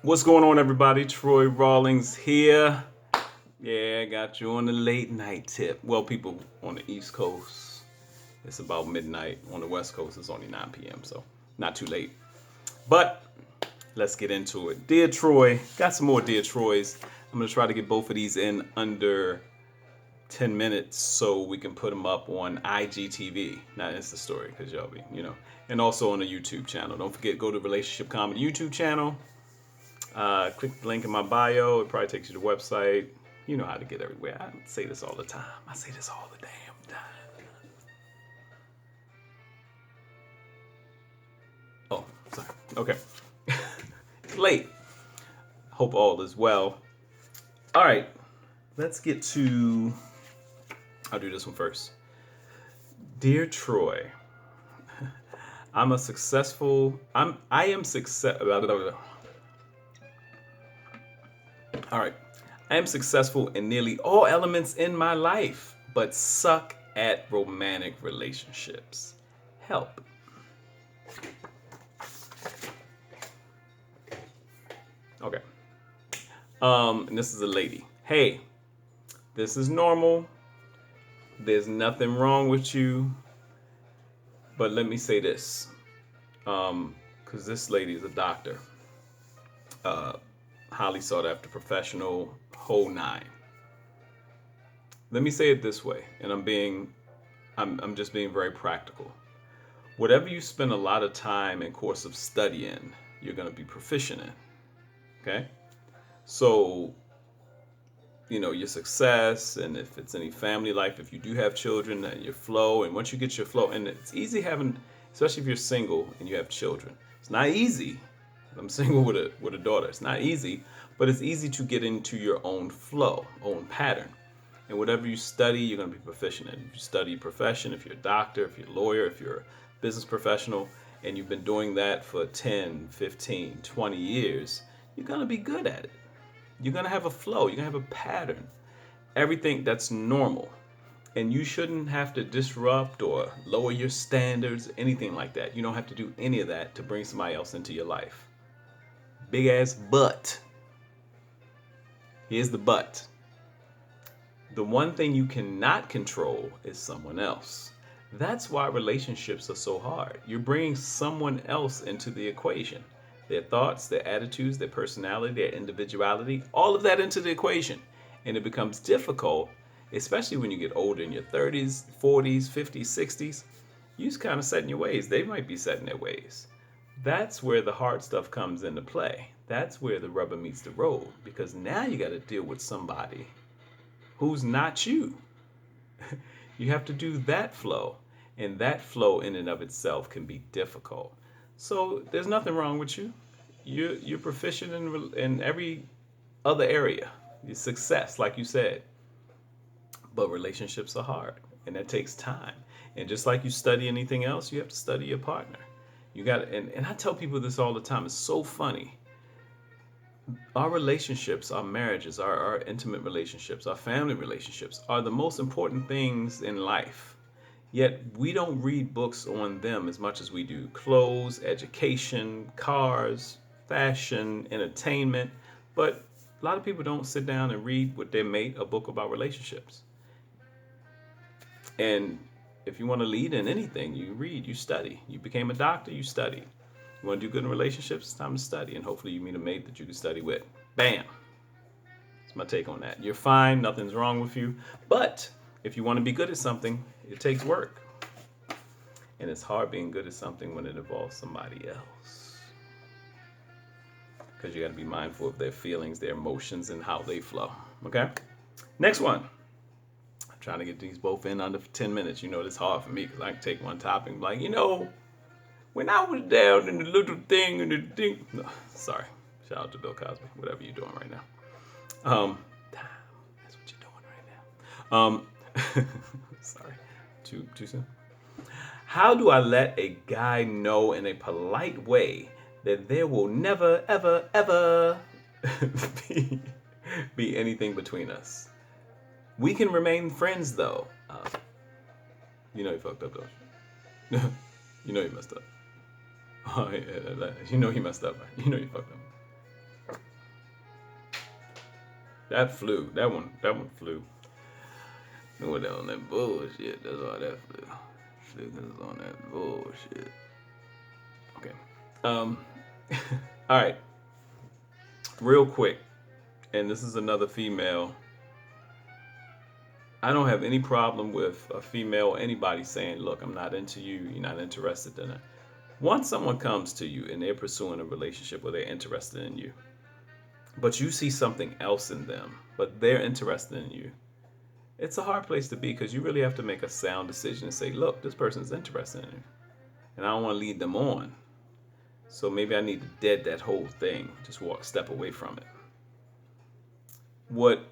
What's going on, everybody? Troy Rawlings here. Yeah, I got you on the late night tip. Well, people on the East Coast, it's about midnight. On the West Coast, it's only 9 p.m., so not too late. But let's get into it. Dear Troy, got some more Dear Troys. I'm going to try to get both of these in under 10 minutes so we can put them up on IGTV, not Insta Story, because y'all be, and also on the YouTube channel. Don't forget, go to Relationship Comedy YouTube channel. Click the link in my bio. It probably takes you to the website. You know how to get everywhere. I say this all the time. I say this all the damn time. Oh, sorry. Okay. It's late. Hope all is well. All right. Let's get to. I'll do this one first. Dear Troy, I am success. All right. I am successful in nearly all elements in my life, but suck at romantic relationships. Help. Okay. And this is a lady. Hey, this is normal. There's nothing wrong with you. But let me say this. Because this lady is a doctor. Highly sought after professional, whole nine. Let me say it this way, and I'm just being very practical. Whatever you spend a lot of time and course of study in, you're going to be proficient in. Okay? So, your success, and if it's any family life, if you do have children, and your flow, and once you get your flow, and it's easy having, especially if you're single and you have children. It's not easy. I'm single with a daughter. It's not easy, but it's easy to get into your own flow, own pattern. And whatever you study, you're going to be proficient in. If you study a profession, if you're a doctor, if you're a lawyer, if you're a business professional, and you've been doing that for 10, 15, 20 years, you're going to be good at it. You're going to have a flow. You're going to have a pattern. Everything that's normal. And you shouldn't have to disrupt or lower your standards, anything like that. You don't have to do any of that to bring somebody else into your life. Big ass but. Here's the but. The one thing you cannot control is someone else. That's why relationships are so hard. You're bringing someone else into the equation. Their thoughts, their attitudes, their personality, their individuality, all of that into the equation. And it becomes difficult, especially when you get older in your 30s, 40s, 50s, 60s. You just kind of set in your ways. They might be set in their ways. That's where the hard stuff comes into play. That's where the rubber meets the road, because now you got to deal with somebody who's not you. You have to do that flow, and that flow in and of itself can be difficult. So there's nothing wrong with you. You're proficient in every other area. Your success, like you said. But relationships are hard, and that takes time. And just like you study anything else, you have to study your partner. You got, and I tell people this all the time. It's so funny. Our relationships, our marriages, our intimate relationships, our family relationships are the most important things in life. Yet we don't read books on them as much as we do clothes, education, cars, fashion, entertainment. But a lot of people don't sit down and read with their mate a book about relationships. And if you want to lead in anything, you read, you study. You became a doctor, you study. You want to do good in relationships, it's time to study. And hopefully you meet a mate that you can study with. Bam. That's my take on that. You're fine, nothing's wrong with you. But if you want to be good at something, it takes work. And it's hard being good at something when it involves somebody else. Because you got to be mindful of their feelings, their emotions, and how they flow. Okay? Next one. I'm trying to get these both in under 10 minutes. It's hard for me because I can take one topic and be like, when I was down in the little thing and the thing. No, sorry. Shout out to Bill Cosby. Whatever you're doing right now. That's what you're doing right now. Sorry. Too soon. How do I let a guy know in a polite way that there will never, ever, ever be anything between us? We can remain friends, though. You fucked up, don't you? You messed up. Oh, yeah, you messed up. Right? You fucked up. That flew. That one flew. It went on that bullshit. That's why that flew. Flew 'cause it's on that bullshit. Okay. Um. All right. Real quick, and this is another female. I don't have any problem with a female or anybody saying, "Look, I'm not into you. You're not interested in it." Once someone comes to you and they're pursuing a relationship where they're interested in you, but you see something else in them, but they're interested in you, it's a hard place to be because you really have to make a sound decision and say, "Look, this person's interested in you, and I don't want to lead them on. So maybe I need to dead that whole thing, just step away from it." What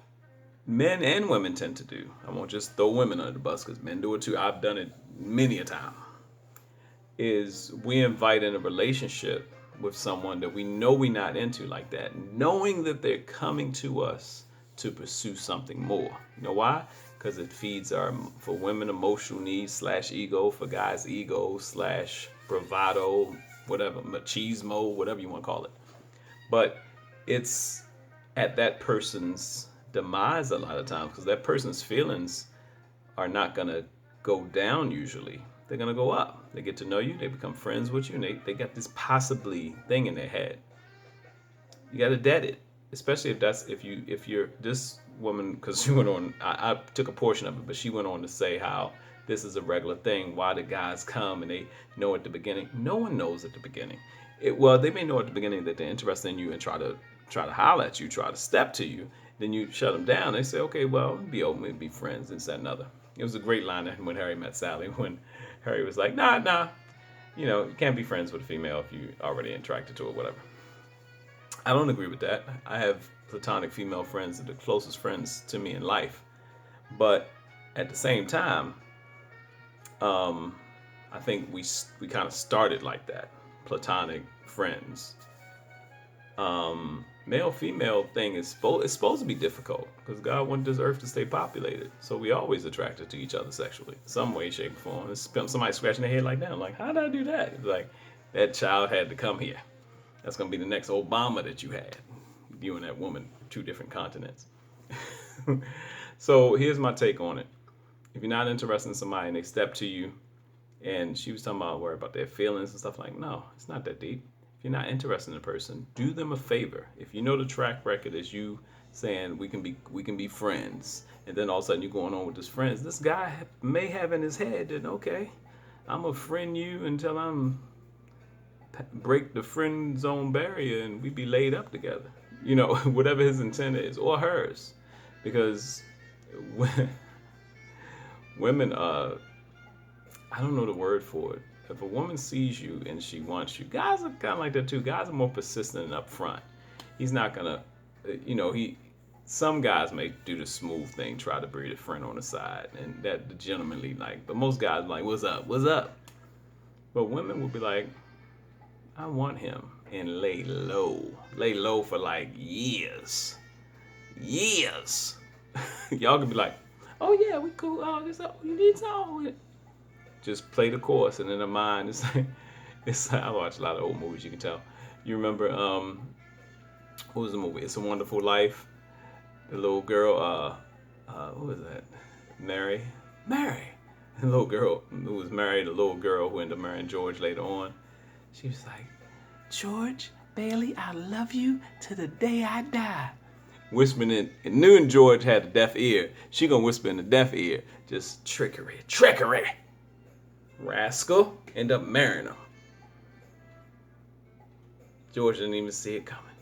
men and women tend to do, I won't just throw women under the bus because men do it too. I've done it many a time. Is we invite in a relationship with someone that we know we're not into like that, knowing that they're coming to us to pursue something more. You know why? Because it feeds for women, emotional needs / ego, for guys, ego / bravado, whatever, machismo, whatever you want to call it. But it's at that person's demise a lot of times because that person's feelings are not going to go down usually. They're going to go up. They get to know you. They become friends with you. And they got this possibly thing in their head. You got to dead it. Especially if you're this woman, because she went on, I took a portion of it, but she went on to say how this is a regular thing. Why the guys come and they know at the beginning. No one knows at the beginning. Well, they may know at the beginning that they're interested in you and try to holler at you, try to step to you. Then you shut them down. They say, okay, well, be open, be friends, and that another. It was a great line when Harry met Sally, when Harry was like, nah, you can't be friends with a female if you already attracted to her, whatever. I don't agree with that. I have platonic female friends that are the closest friends to me in life. But at the same time, I think we kind of started like that, platonic friends. Male-female thing is supposed to be difficult because God wanted this earth to stay populated. So we always attracted to each other sexually, some way, shape, or form. It's somebody scratching their head like that. I'm like, how did I do that? It's like, that child had to come here. That's going to be the next Obama that you had. You and that woman, 2 different continents. So here's my take on it. If you're not interested in somebody and they step to you, and she was talking about worry about their feelings and stuff, like, no, it's not that deep. If you're not interested in a person, do them a favor. If you know the track record is you saying we can be friends, and then all of a sudden you're going on with this friends, this guy may have in his head that, okay, I'm gonna friend you until I'm break the friend zone barrier and we be laid up together. Whatever his intent is, or hers, because women, I don't know the word for it. If a woman sees you and she wants you, guys are kind of like that too. Guys are more persistent and upfront. He's not gonna, some guys may do the smooth thing, try to breed a friend on the side, and that the gentlemanly like. But most guys are like, what's up? But women will be like, I want him, and lay low for like years. Y'all could be like, oh yeah, we cool. Oh, this you need something. Just play the course, and in the mind, it's like I watch a lot of old movies. You can tell. You remember what was the movie? It's a Wonderful Life. The little girl, what was that? Mary. The little girl who was married. The little girl who ended up marrying George later on. She was like, George Bailey, I love you to the day I die. Whispering in, and knew George had a deaf ear. She gonna whisper in the deaf ear. Just trickery. Rascal. End up marrying him. George didn't even see it coming.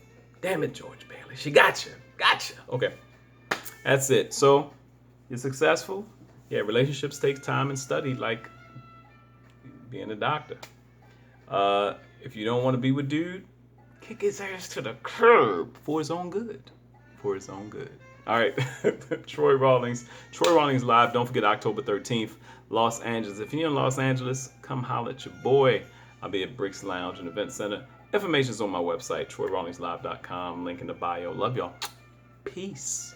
Damn it, George Bailey. She got you. Okay. That's it. So, you're successful. Yeah, relationships take time and study, like being a doctor. If you don't want to be with dude, kick his ass to the curb for his own good. All right. Troy Rawlings Live. Don't forget October 13th, Los Angeles. If you're in Los Angeles, come holler at your boy. I'll be at Bricks Lounge and Event Center. Information's on my website, troyrawlingslive.com. Link in the bio. Love y'all. Peace.